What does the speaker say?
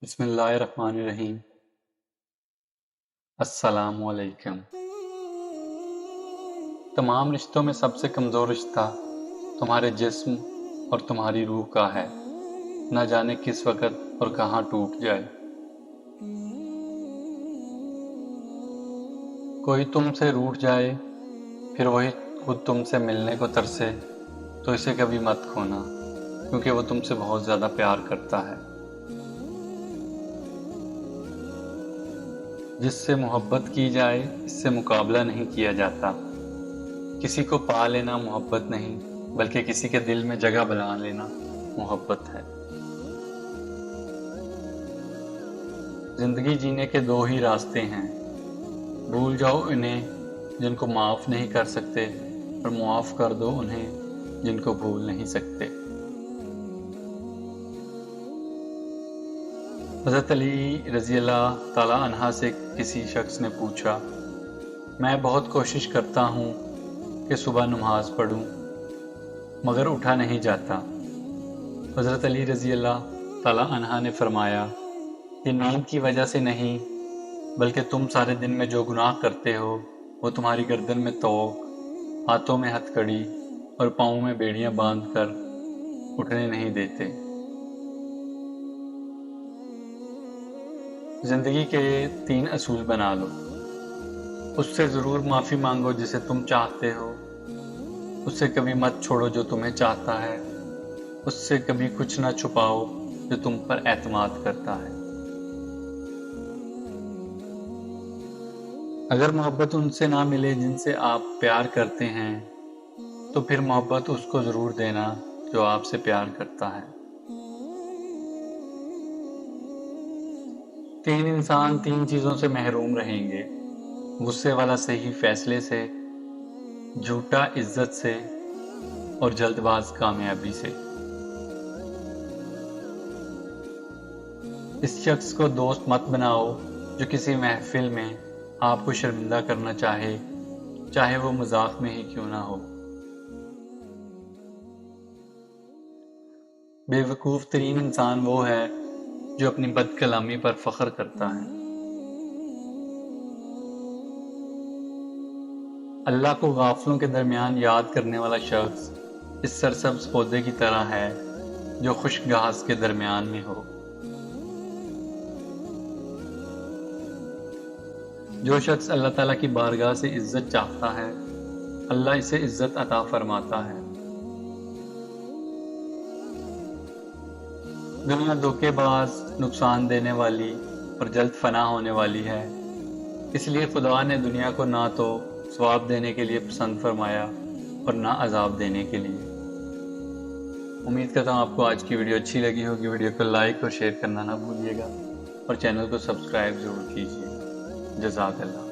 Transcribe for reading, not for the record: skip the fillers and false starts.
بسم اللہ الرحمن الرحیم۔ السلام علیکم۔ تمام رشتوں میں سب سے کمزور رشتہ تمہارے جسم اور تمہاری روح کا ہے، نہ جانے کس وقت اور کہاں ٹوٹ جائے۔ کوئی تم سے روٹھ جائے پھر وہی خود تم سے ملنے کو ترسے تو اسے کبھی مت کھونا، کیونکہ وہ تم سے بہت زیادہ پیار کرتا ہے۔ جس سے محبت کی جائے اس سے مقابلہ نہیں کیا جاتا۔ کسی کو پا لینا محبت نہیں، بلکہ کسی کے دل میں جگہ بنا لینا محبت ہے۔ زندگی جینے کے دو ہی راستے ہیں، بھول جاؤ انہیں جن کو معاف نہیں کر سکتے، اور معاف کر دو انہیں جن کو بھول نہیں سکتے۔ حضرت علی رضی اللہ تعالیٰ عنہ سے کسی شخص نے پوچھا، میں بہت کوشش کرتا ہوں کہ صبح نماز پڑھوں مگر اٹھا نہیں جاتا۔ حضرت علی رضی اللہ تعالیٰ عنہ نے فرمایا کہ نیند کی وجہ سے نہیں، بلکہ تم سارے دن میں جو گناہ کرتے ہو وہ تمہاری گردن میں طوق، ہاتھوں میں ہتھ کڑی اور پاؤں میں بیڑیاں باندھ کر اٹھنے نہیں دیتے۔ زندگی کے 3 اصول بنا لو۔ اس سے ضرور معافی مانگو جسے تم چاہتے ہو، اس سے کبھی مت چھوڑو جو تمہیں چاہتا ہے، اس سے کبھی کچھ نہ چھپاؤ جو تم پر اعتماد کرتا ہے۔ اگر محبت ان سے نہ ملے جن سے آپ پیار کرتے ہیں تو پھر محبت اس کو ضرور دینا جو آپ سے پیار کرتا ہے۔ 3 انسان 3 چیزوں سے محروم رہیں گے، غصے والا صحیح فیصلے سے، جھوٹا عزت سے، اور جلد باز کامیابی سے۔ اس شخص کو دوست مت بناؤ جو کسی محفل میں آپ کو شرمندہ کرنا چاہے وہ مذاق میں ہی کیوں نہ ہو۔ بے وقوف ترین انسان وہ ہے جو اپنی بد کلامی پر فخر کرتا ہے۔ اللہ کو غافلوں کے درمیان یاد کرنے والا شخص اس سرسبز پودے کی طرح ہے جو خشک گھاس کے درمیان میں ہو۔ جو شخص اللہ تعالیٰ کی بارگاہ سے عزت چاہتا ہے، اللہ اسے عزت عطا فرماتا ہے۔ دنیا دھوکے باز، نقصان دینے والی اور جلد فنا ہونے والی ہے، اس لیے خدا نے دنیا کو نہ تو ثواب دینے کے لیے پسند فرمایا اور نہ عذاب دینے کے لیے۔ امید کرتا ہوں آپ کو آج کی ویڈیو اچھی لگی ہوگی۔ ویڈیو کو لائک اور شیئر کرنا نہ بھولیے گا، اور چینل کو سبسکرائب ضرور کیجیے۔ جزاک اللہ۔